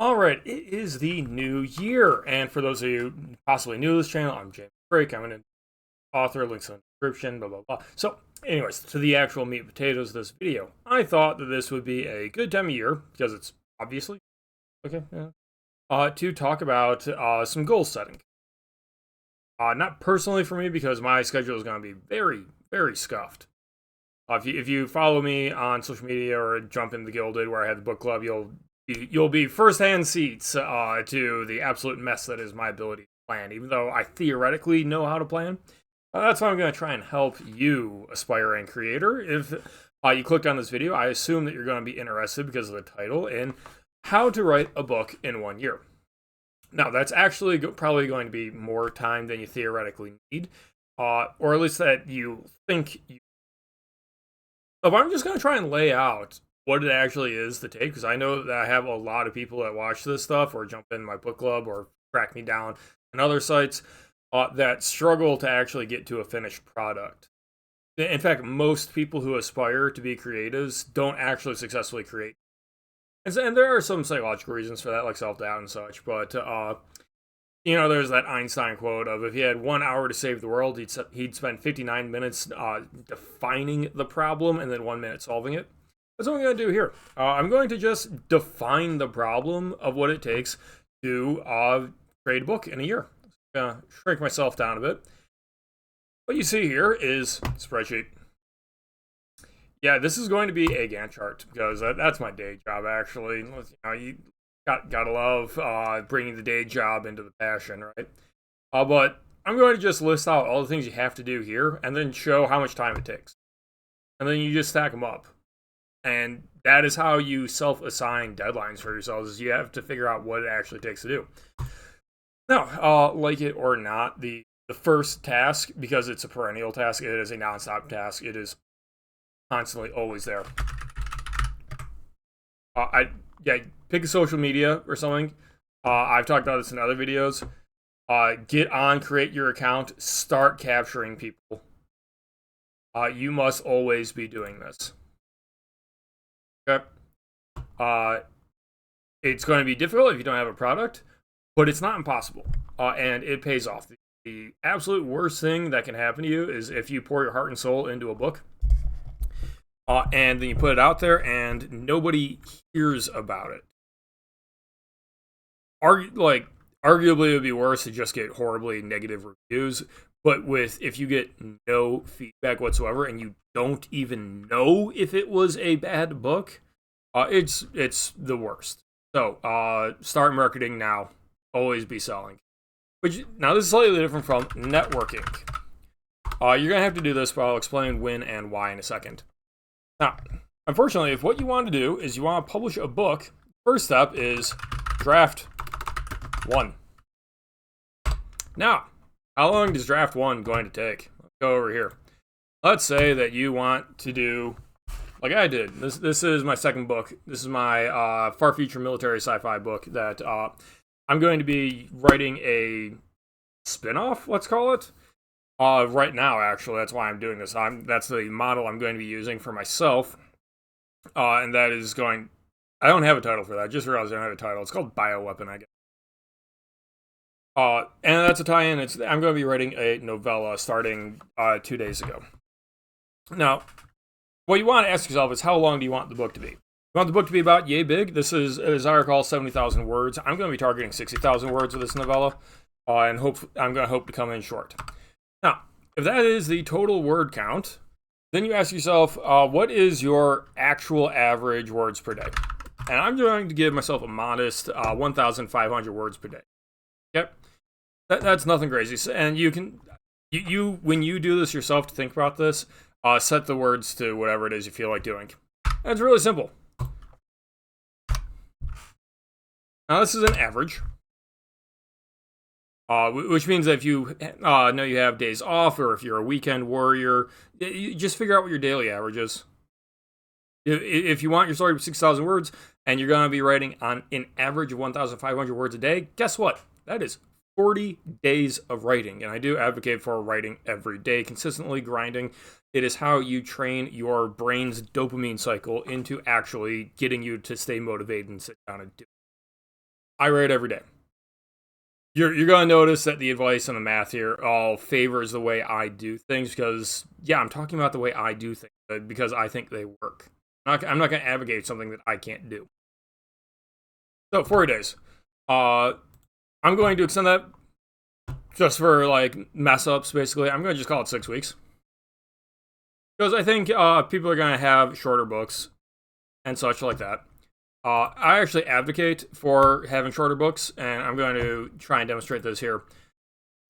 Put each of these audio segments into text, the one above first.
All right, it is the new year, and for those of you possibly new to this channel, I'm James Drake. I'm an author, links in the description, blah blah blah. So, anyways, to the actual meat and potatoes of this video, I thought that this would be a good time of year because it's obviously okay. Yeah, to talk about some goal setting. Not personally for me because my schedule is going to be very scuffed. If you follow me on social media or jump in the Gilded where I had the book club, you'll be first-hand seats to the absolute mess that is my ability to plan. Even though I theoretically know how to plan, that's why I'm going to try and help you, aspiring creator. If you clicked on this video, I assume that you're going to be interested because of the title in how to write a book in 1 year. Now, that's actually probably going to be more time than you theoretically need, or at least that you think you. But I'm just going to try and lay out what it actually is to take, because I know that I have a lot of people that watch this stuff or jump in my book club or track me down on other sites that struggle to actually get to a finished product. In fact, most people who aspire to be creatives don't actually successfully create. And there are some psychological reasons for that, like self-doubt and such, but there's that Einstein quote of if he had 1 hour to save the world, he'd spend 59 minutes defining the problem and then 1 minute solving it. That's what I'm going to do here. I'm going to just define the problem of what it takes to create a book in a year. I'm going to shrink myself down a bit. What you see here is a spreadsheet. Yeah, this is going to be a Gantt chart because that's my day job, actually. You gotta love bringing the day job into the passion, right? But I'm going to just list out all the things you have to do here and then show how much time it takes. And then you just stack them up. And that is how you self-assign deadlines for yourselves, is you have to figure out what it actually takes to do. Now, like it or not, the first task, because it's a perennial task, it is a non-stop task. It is constantly always there. Pick a social media or something. I've talked about this in other videos. Get on, create your account, start capturing people. You must always be doing this. Okay. It's going to be difficult if you don't have a product, but it's not impossible, and it pays off. The absolute worst thing that can happen to you is if you pour your heart and soul into a book, and then you put it out there and nobody hears about it. Arguably, it would be worse to just get horribly negative reviews. But if you get no feedback whatsoever and you don't even know if it was a bad book, it's the worst. So start marketing now. Always be selling. Now this is slightly different from networking. You're gonna have to do this, but I'll explain when and why in a second. Now, unfortunately, if what you want to do is you want to publish a book, first step is draft 1. Now, how long is draft 1 going to take? Let's go over here. Let's say that you want to do, like I did. This is my second book. This is my far future military sci-fi book that I'm going to be writing a spin-off, let's call it. Right now, actually, that's why I'm doing this. That's the model I'm going to be using for myself. And that is going. I don't have a title for that. I just realized I don't have a title. It's called Bioweapon, I guess. And that's a tie-in. I'm going to be writing a novella starting 2 days ago. Now, what you want to ask yourself is how long do you want the book to be? You want the book to be about yay big? This is, as I recall, 70,000 words. I'm going to be targeting 60,000 words with this novella, and I'm going to hope to come in short. Now, if that is the total word count, then you ask yourself, what is your actual average words per day? And I'm going to give myself a modest 1,500 words per day. Yep, that's nothing crazy. And you can, when you do this yourself to think about this, set the words to whatever it is you feel like doing. And it's really simple. Now, this is an average. Which means that if you know you have days off, or if you're a weekend warrior, you just figure out what your daily average is. If you want your story to be 6,000 words, and you're going to be writing on an average of 1,500 words a day, guess what? That is 40 days of writing. And I do advocate for writing every day, consistently grinding. It is how you train your brain's dopamine cycle into actually getting you to stay motivated and sit down and do it. I write every day. You're going to notice that the advice and the math here all favors the way I do things because, yeah, I'm talking about the way I do things because I think they work. I'm not going to advocate something that I can't do. So, 40 days. I'm going to extend that just for, like, mess-ups, basically. I'm going to just call it 6 weeks. Because I think people are going to have shorter books and such like that. I actually advocate for having shorter books, and I'm going to try and demonstrate this here.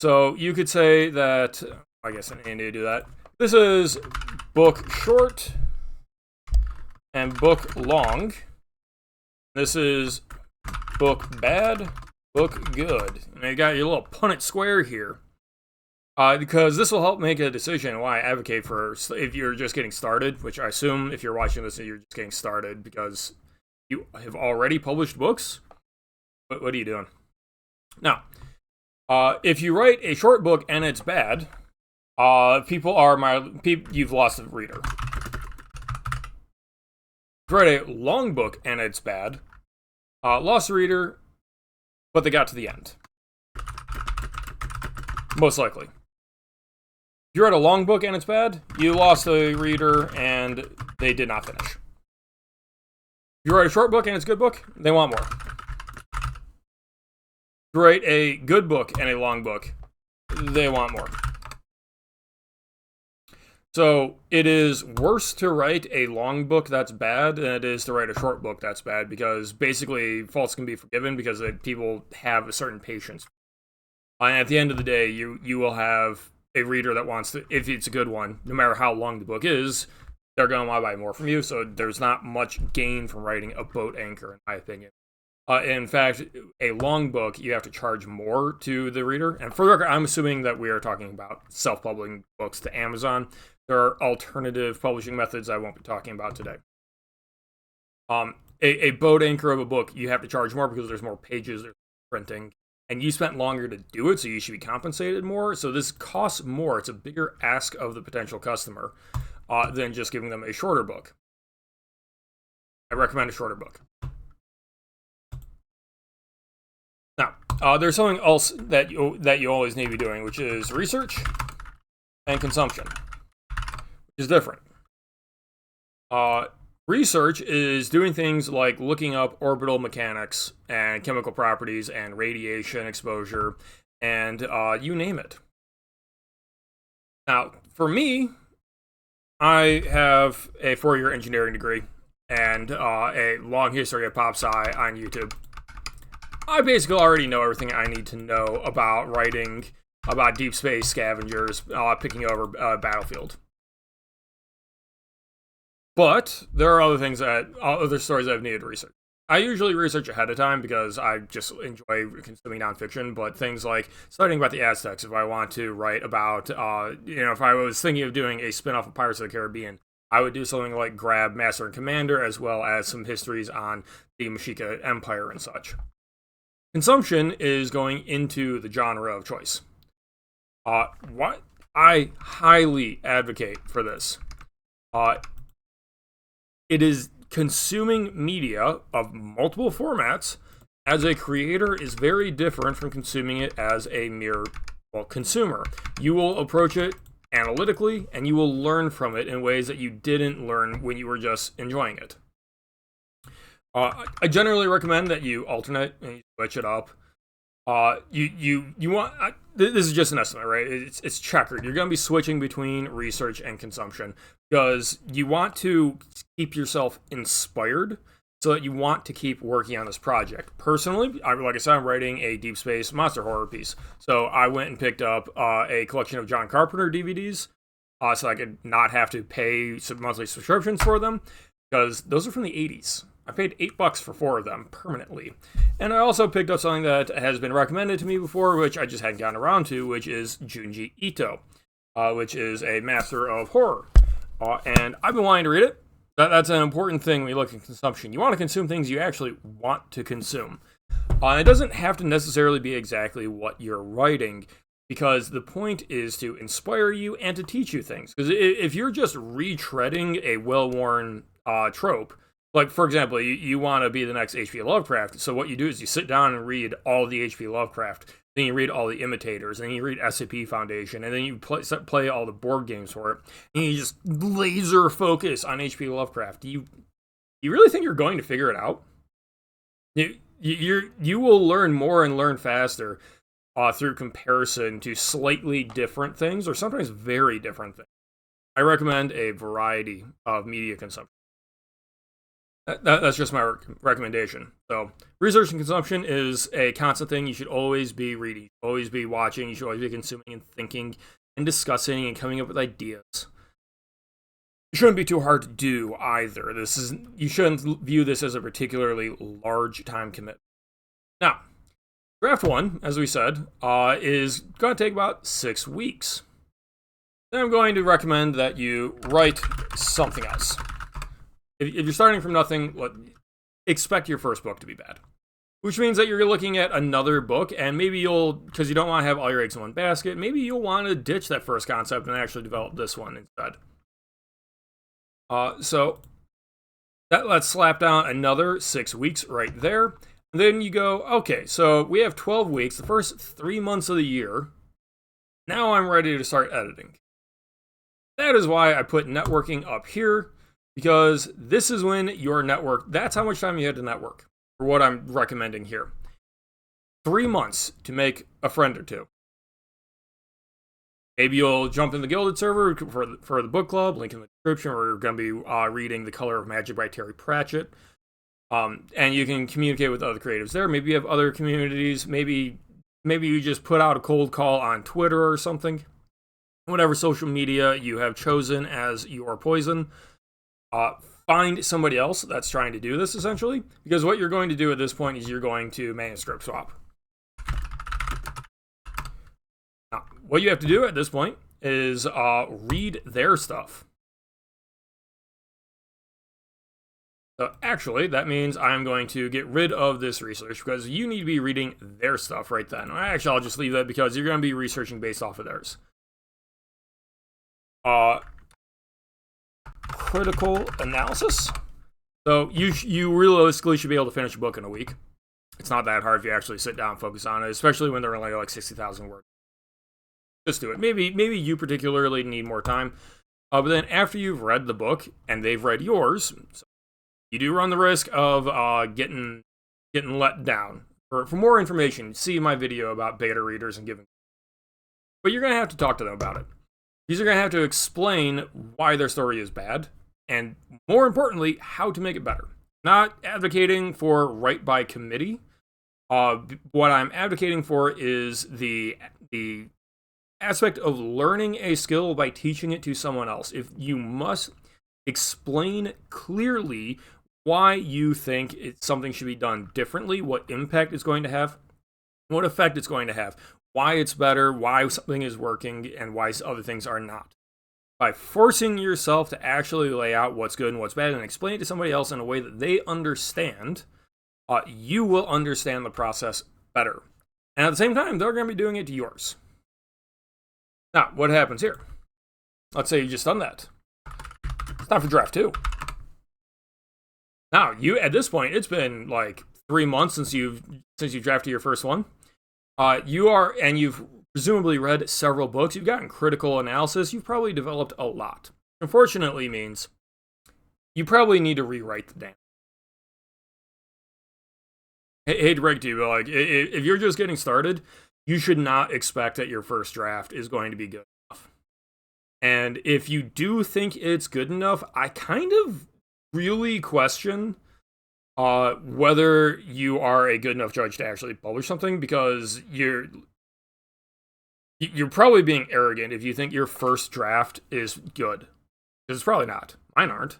So you could say that, I guess I need to do that. This is book short and book long. This is book bad, book good. And you got your little Punnett square here. Because this will help make a decision why I advocate for if you're just getting started, which I assume if you're watching this, you're just getting started because you have already published books. What are you doing? Now, if you write a short book and it's bad, you've lost a reader. If you write a long book and it's bad, lost a reader, but they got to the end. Most likely. If you write a long book and it's bad, you lost a reader and they did not finish. If you write a short book and it's a good book, they want more. If you write a good book and a long book, they want more. So it is worse to write a long book that's bad than it is to write a short book that's bad because basically faults can be forgiven because people have a certain patience. And at the end of the day, you will have a reader that wants to, if it's a good one, no matter how long the book is, they're going to want to buy more from you. So there's not much gain from writing a boat anchor, in my opinion. In fact, a long book, you have to charge more to the reader. And for the record, I'm assuming that we are talking about self-publishing books to Amazon. There are alternative publishing methods I won't be talking about today. A boat anchor of a book, you have to charge more because there's more pages, there's printing. And you spent longer to do it, so you should be compensated more. So this costs more. It's a bigger ask of the potential customer than just giving them a shorter book. I recommend a shorter book. Now, there's something else that you always need to be doing, which is research and consumption, which is different. Research is doing things like looking up orbital mechanics and chemical properties and radiation exposure and you name it. Now, for me, I have a 4-year engineering degree and a long history of pop sci on YouTube. I basically already know everything I need to know about writing about deep space scavengers picking over a battlefield. But there are other stories I've needed to research. I usually research ahead of time because I just enjoy consuming nonfiction, but things like studying about the Aztecs, if I want to write about, if I was thinking of doing a spin-off of Pirates of the Caribbean, I would do something like grab Master and Commander, as well as some histories on the Mexica Empire and such. Consumption is going into the genre of choice. What I highly advocate for this. It is consuming media of multiple formats as a creator is very different from consuming it as a mere consumer. You will approach it analytically, and you will learn from it in ways that you didn't learn when you were just enjoying it. I generally recommend that you alternate and you switch it up. You want this is just an estimate, right? It's checkered. You're going to be switching between research and consumption because you want to keep yourself inspired, so that you want to keep working on this project. Personally, like I said, I'm writing a deep space monster horror piece, so I went and picked up a collection of John Carpenter DVDs, so I could not have to pay some monthly subscriptions for them because those are from the 80s. I paid $8 for 4 of them permanently. And I also picked up something that has been recommended to me before, which I just hadn't gotten around to, which is Junji Ito, which is a master of horror. And I've been wanting to read it. That's an important thing when you look at consumption. You want to consume things you actually want to consume. It doesn't have to necessarily be exactly what you're writing, because the point is to inspire you and to teach you things. Because if you're just retreading a well-worn trope, like, for example, you want to be the next H.P. Lovecraft. So what you do is you sit down and read all the H.P. Lovecraft. Then you read all the imitators. Then you read SCP Foundation. And then you play all the board games for it. And you just laser focus on H.P. Lovecraft. You really think you're going to figure it out? You will learn more and learn faster through comparison to slightly different things, or sometimes very different things. I recommend a variety of media consumption. That's just my recommendation. So, research and consumption is a constant thing. You should always be reading, always be watching, you should always be consuming and thinking and discussing and coming up with ideas. It shouldn't be too hard to do either. You shouldn't view this as a particularly large time commitment. Now, draft 1, as we said, is going to take about 6 weeks. Then I'm going to recommend that you write something else. If you're starting from nothing, expect your first book to be bad. Which means that you're looking at another book, and maybe because you don't want to have all your eggs in one basket, maybe you'll want to ditch that first concept and actually develop this one instead. So let's slap down another 6 weeks right there. And then you go, okay, so we have 12 weeks, the first 3 months of the year. Now I'm ready to start editing. That is why I put networking up here, because this is when your network, that's how much time you had to network, for what I'm recommending here. 3 months to make a friend or two. Maybe you'll jump in the Gilded server for the book club, link in the description, where we're going to be reading The Color of Magic by Terry Pratchett. And you can communicate with other creatives there. Maybe you have other communities. Maybe you just put out a cold call on Twitter or something. Whatever social media you have chosen as your poison. Find somebody else that's trying to do this, essentially. Because what you're going to do at this point is you're going to manuscript swap. Now, what you have to do at this point is read their stuff. So actually, that means I'm going to get rid of this research, because you need to be reading their stuff right then. Actually, I'll just leave that, because you're going to be researching based off of theirs. Critical analysis. So you realistically should be able to finish a book in a week. It's not that hard if you actually sit down and focus on it, especially when they're only like 60,000 words. Just do it. Maybe you particularly need more time. But then after you've read the book and they've read yours, you do run the risk of getting let down. For more information, see my video about beta readers and giving. But you're going to have to talk to them about it. These are going to have to explain why their story is bad, and more importantly, how to make it better. Not advocating for right by committee. What I'm advocating for is the aspect of learning a skill by teaching it to someone else. If you must explain clearly why you think something should be done differently, what impact it's going to have, what effect it's going to have, why it's better, why something is working, and why other things are not. By forcing yourself to actually lay out what's good and what's bad and explain it to somebody else in a way that they understand, you will understand the process better. And at the same time, they're going to be doing it to yours. Now, what happens here? Let's say you just done that. It's time for draft 2. Now, at this point, it's been like 3 months since you've drafted your first one. You've presumably read several books. You've gotten critical analysis. You've probably developed a lot. Unfortunately, means you probably need to rewrite the damn. Hate to break to you, but like, if you're just getting started, you should not expect that your first draft is going to be good enough. And if you do think it's good enough, I kind of really question whether you are a good enough judge to actually publish something, because you're probably being arrogant if you think your first draft is good. Because it's probably not. Mine aren't.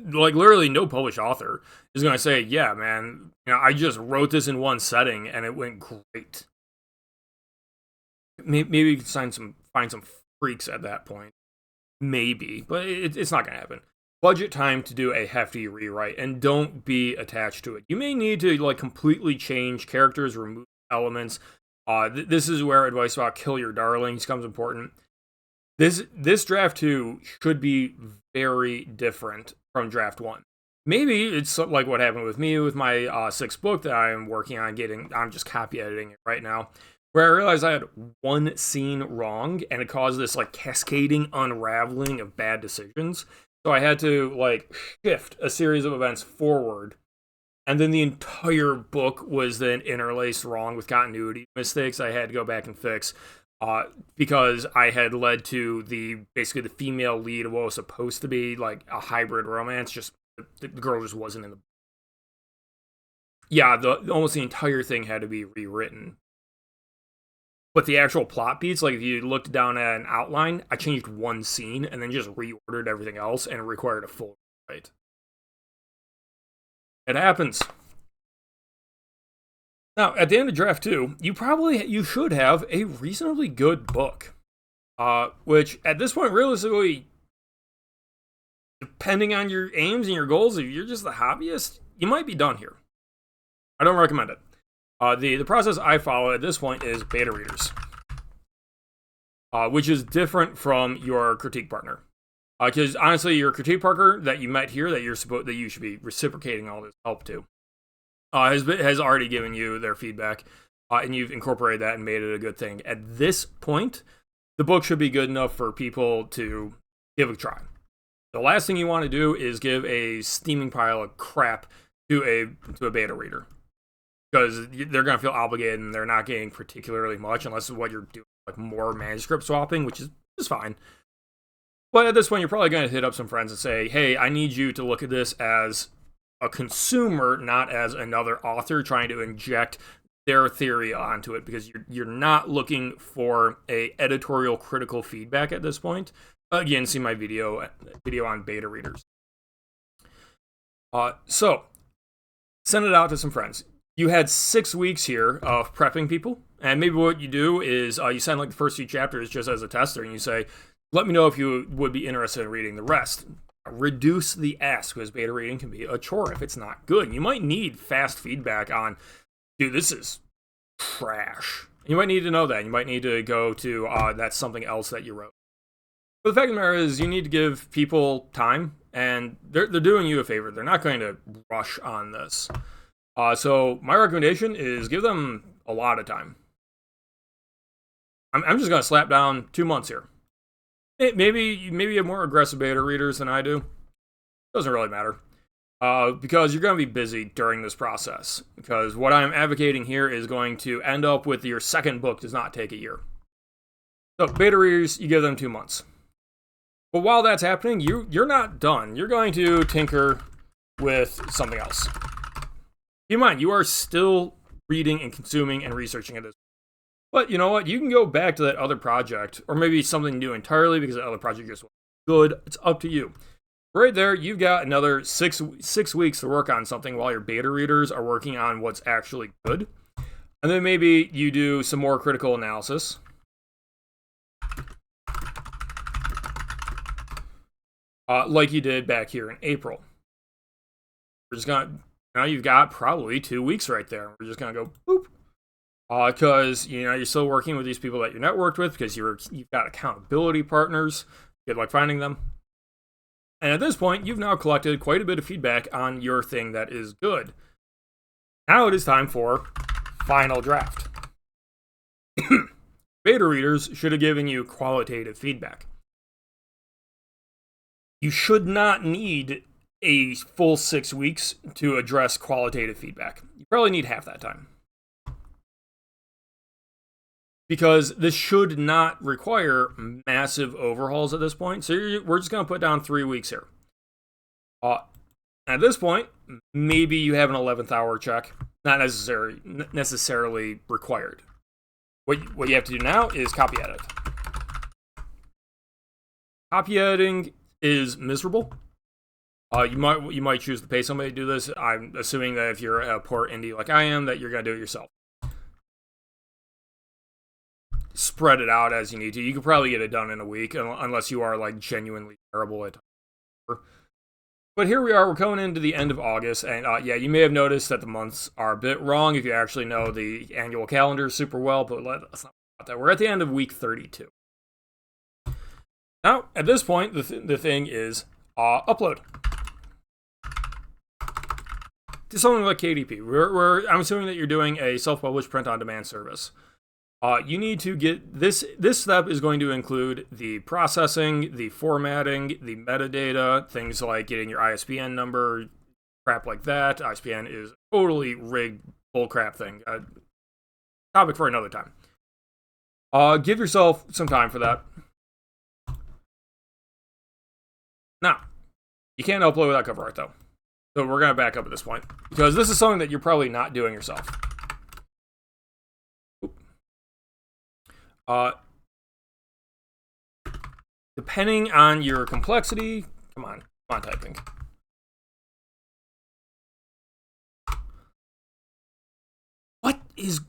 Like, literally no published author is going to say, yeah, man, I just wrote this in one setting and it went great. Maybe you can find some freaks at that point. Maybe. But it's not going to happen. Budget time to do a hefty rewrite, and don't be attached to it. You may need to completely change characters, remove elements. This is where advice about kill your darlings becomes important. This draft 2 should be very different from draft 1. maybe it's like what happened with me with my sixth book that I am working on getting. I'm just copy editing it right now, where I realized I had one scene wrong, and it caused this like cascading unraveling of bad decisions. So I had to like shift a series of events forward, and then the entire book was then interlaced wrong with continuity mistakes I had to go back and fix. Because I had led to basically the female lead of what was supposed to be like a hybrid romance. Just the girl just wasn't in the. Yeah, almost the entire thing had to be rewritten. But the actual plot beats, like if you looked down at an outline, I changed one scene and then just reordered everything else, and it required a full rewrite. It happens. Now, at the end of draft 2, you should have a reasonably good book. Which, at this point, realistically, depending on your aims and your goals, if you're just a hobbyist, you might be done here. I don't recommend it. The process I follow at this point is beta readers. Which is different from your critique partner. Because, honestly, your critique partner that you met here, that you should be reciprocating all this help to, has already given you their feedback, and you've incorporated that and made it a good thing. At this point, the book should be good enough for people to give a try. The last thing you want to do is give a steaming pile of crap to a beta reader, because they're going to feel obligated and they're not getting particularly much unless it's what you're doing, like more manuscript swapping, which is fine. But at this point, you're probably going to hit up some friends and say, hey, I need you to look at this as a consumer, not as another author trying to inject their theory onto it, because you're not looking for a editorial critical feedback at this point. Again, see my video on beta readers. So send it out to some friends. You had 6 weeks here of prepping people, and maybe what you do is you send like the first few chapters just as a tester, and you say, let me know if you would be interested in reading the rest. Reduce the ask, because beta reading can be a chore if it's not good. You might need fast feedback on, dude, this is trash. You might need to know that. You might need to go to that's something else that you wrote. But the fact of the matter is, you need to give people time, and they're doing you a favor. They're not going to rush on this. So my recommendation is give them a lot of time. I'm just going to slap down 2 months here. Maybe you have more aggressive beta readers than I do. Doesn't really matter. Because you're going to be busy during this process. Because what I'm advocating here is going to end up with your second book does not take a year. So beta readers, you give them 2 months. But while that's happening, you're not done. You're going to tinker with something else. Keep in mind, you are still reading and consuming and researching at this. But you know what? You can go back to that other project, or maybe something new entirely because the other project just wasn't good. It's up to you. Right there, you've got another six weeks to work on something while your beta readers are working on what's actually good. And then maybe you do some more critical analysis. Like you did back here in April. We're just going to, now you've got probably 2 weeks right there. We're just going to go boop. Because you're still working with these people that you're networked with, because you've got accountability partners. Good luck finding them. And at this point, you've now collected quite a bit of feedback on your thing that is good. Now it is time for final draft. Beta readers should have given you qualitative feedback. You should not need a full 6 weeks to address qualitative feedback. You probably need half that time. Because this should not require massive overhauls at this point. So we're just going to put down 3 weeks here. At this point, maybe you have an 11th hour check. Not necessarily required. What you have to do now is copy edit. Copy editing is miserable. You might choose to pay somebody to do this. I'm assuming that if you're a poor indie like I am, that you're going to do it yourself. Spread it out as you need to. You could probably get it done in a week, unless you are like genuinely terrible at it. But here we are, we're coming into the end of August, and yeah, you may have noticed that the months are a bit wrong if you actually know the annual calendar super well, but let's not about that. We're at the end of week 32. Now, at this point, the thing is upload. to something like KDP. I'm assuming that you're doing a self-published print-on-demand service. You need to get this. This step is going to include the processing, the formatting, the metadata, things like getting your ISBN number, crap like that. ISBN is totally rigged bullcrap thing. Topic for another time. Give yourself some time for that. Now, you can't upload without cover art though. So we're going to back up at this point, because this is something that you're probably not doing yourself. Depending on your complexity, come on typing. What is...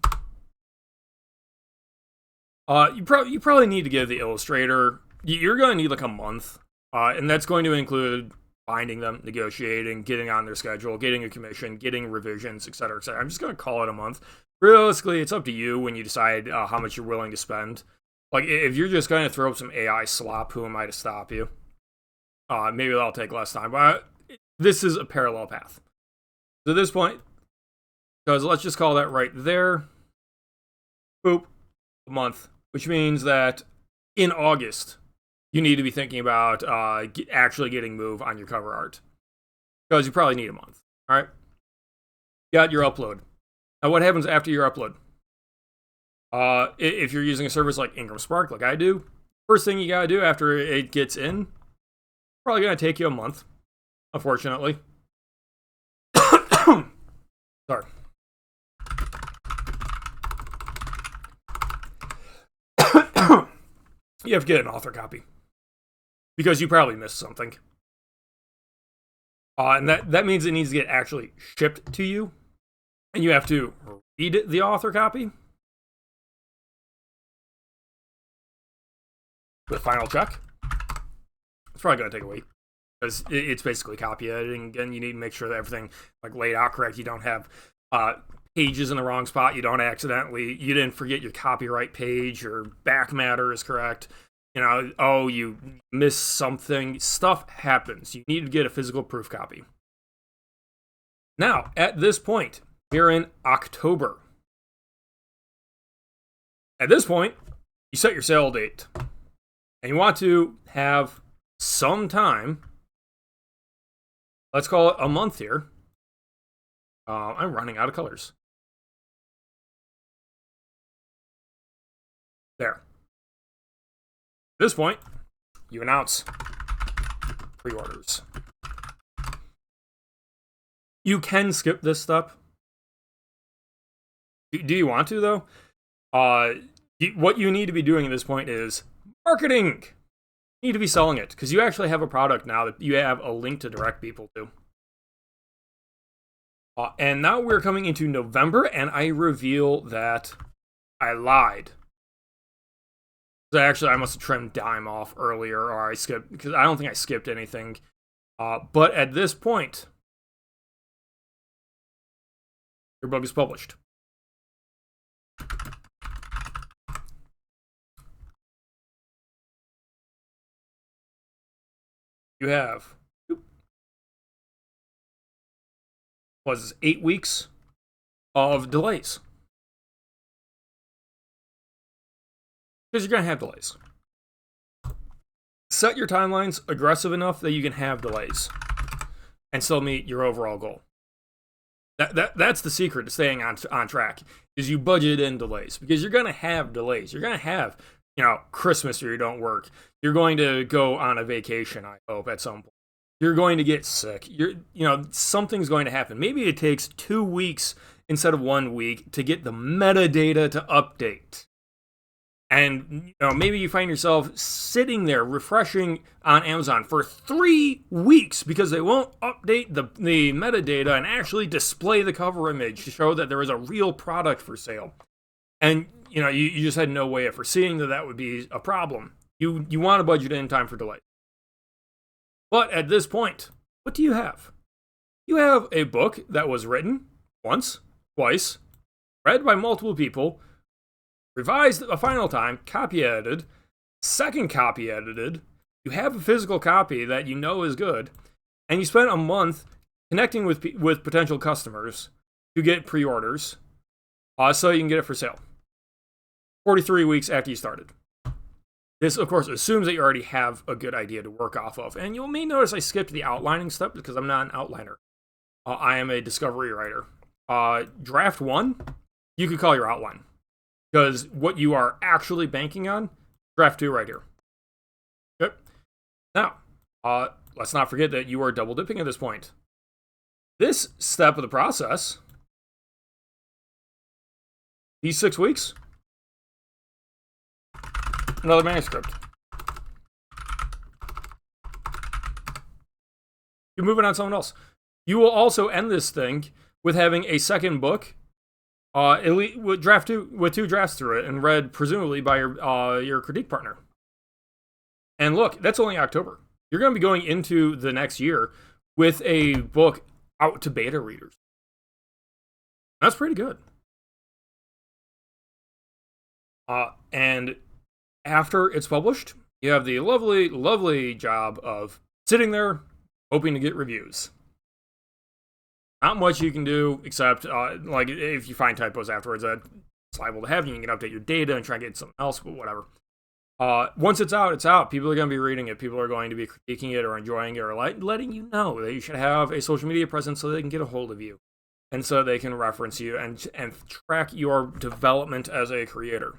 you probably need to give the illustrator, you're going to need like a month, and that's going to include finding them, negotiating, getting on their schedule, getting a commission, getting revisions, etc., etc. I'm just going to call it a month. Realistically, it's up to you when you decide how much you're willing to spend. Like, if you're just going to throw up some AI slop, who am I to stop you? Maybe that'll take less time, but this is a parallel path. So at this point, because let's just call that right there, boop, a month, which means that in August, you need to be thinking about actually getting move on your cover art, because you probably need a month. All right, got your upload. Now, what happens after your upload? If you're using a service like Ingram Spark, like I do, first thing you gotta do after it gets in, probably gonna take you a month, unfortunately. Sorry. You have to get an author copy, because you probably missed something. And that means it needs to get actually shipped to you, and you have to read the author copy with final check. It's probably going to take a week, because it's basically copy editing. Again, you need to make sure that everything like laid out correct. You don't have pages in the wrong spot. You didn't forget your copyright page. Your back matter is correct. You know, oh, you missed something. Stuff happens. You need to get a physical proof copy. Now, at this point, we're in October. At this point, you set your sale date. And you want to have some time. Let's call it a month here. I'm running out of colors. There. At this point, you announce pre-orders. You can skip this step. Do you want to, though? What you need to be doing at this point is marketing. You need to be selling it, because you actually have a product now that you have a link to direct people to. And now we're coming into November, and I reveal that I lied. So actually, I must have trimmed Dime off earlier, or I skipped, because I don't think I skipped anything. But at this point, your book is published. You have, was 8 weeks of delays. Because you're going to have delays. Set your timelines aggressive enough that you can have delays and still meet your overall goal. That's the secret to staying on track, is you budget in delays, because you're going to have delays. You're going to have, Christmas where you don't work. You're going to go on a vacation, I hope, at some point. You're going to get sick. Something's going to happen. Maybe it takes 2 weeks instead of 1 week to get the metadata to update. And maybe you find yourself sitting there refreshing on Amazon for 3 weeks because they won't update the metadata and actually display the cover image to show that there is a real product for sale. And you just had no way of foreseeing that would be a problem. You want to budget in time for delay. But at this point, what do you have? You have a book that was written once, twice, read by multiple people, revised a final time, copy edited, second copy edited. You have a physical copy that you know is good, and you spent a month connecting with potential customers to get pre-orders, so you can get it for sale. 43 weeks after you started. This, of course, assumes that you already have a good idea to work off of. And you may notice I skipped the outlining step because I'm not an outliner. I am a discovery writer. Draft 1, you could call your outline. Because what you are actually banking on, draft 2 right here. Okay. Now, let's not forget that you are double dipping at this point. This step of the process, these 6 weeks, another manuscript. You're moving on to someone else. You will also end this thing with having a second book, with draft 2, with 2 drafts through it, and read presumably by your critique partner. And look, that's only October. You're going to be going into the next year with a book out to beta readers. That's pretty good. And after it's published, you have the lovely, lovely job of sitting there hoping to get reviews. Not much you can do except, like, if you find typos afterwards, that's liable to happen. You can update your data and try and get something else, but whatever. Once it's out, it's out. People are going to be reading it. People are going to be critiquing it or enjoying it or letting you know that you should have a social media presence so they can get a hold of you. And so they can reference you and track your development as a creator.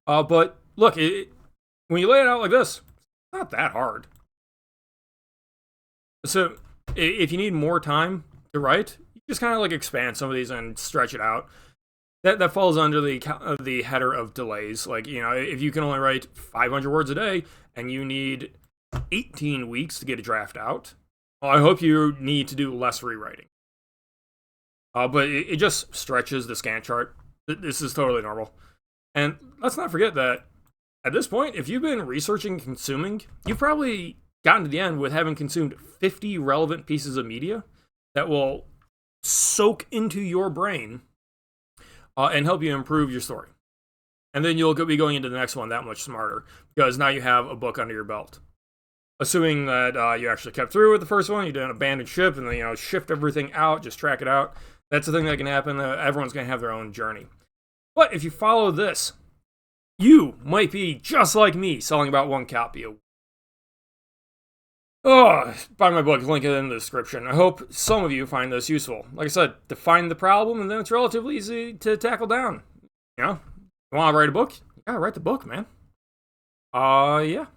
But look, when you lay it out like this, it's not that hard. So if you need more time to write, you just kind of like expand some of these and stretch it out. That falls under the header of delays. Like, you know, if you can only write 500 words a day and you need 18 weeks to get a draft out, well, I hope you need to do less rewriting. But it just stretches the Gantt chart. This is totally normal. And let's not forget that at this point, if you've been researching and consuming, you've probably gotten to the end with having consumed 50 relevant pieces of media that will soak into your brain and help you improve your story. And then you'll be going into the next one that much smarter because now you have a book under your belt. Assuming that you actually kept through with the first one, you didn't abandon ship and then, you know, shift everything out, just track it out. That's the thing that can happen. Everyone's going to have their own journey. But if you follow this, you might be just like me, selling about 1 copy a week. Oh, buy my book, link it in the description. I hope some of you find this useful. Like I said, define the problem, and then it's relatively easy to tackle down. You know, you want to write a book? You gotta write the book, man. Yeah.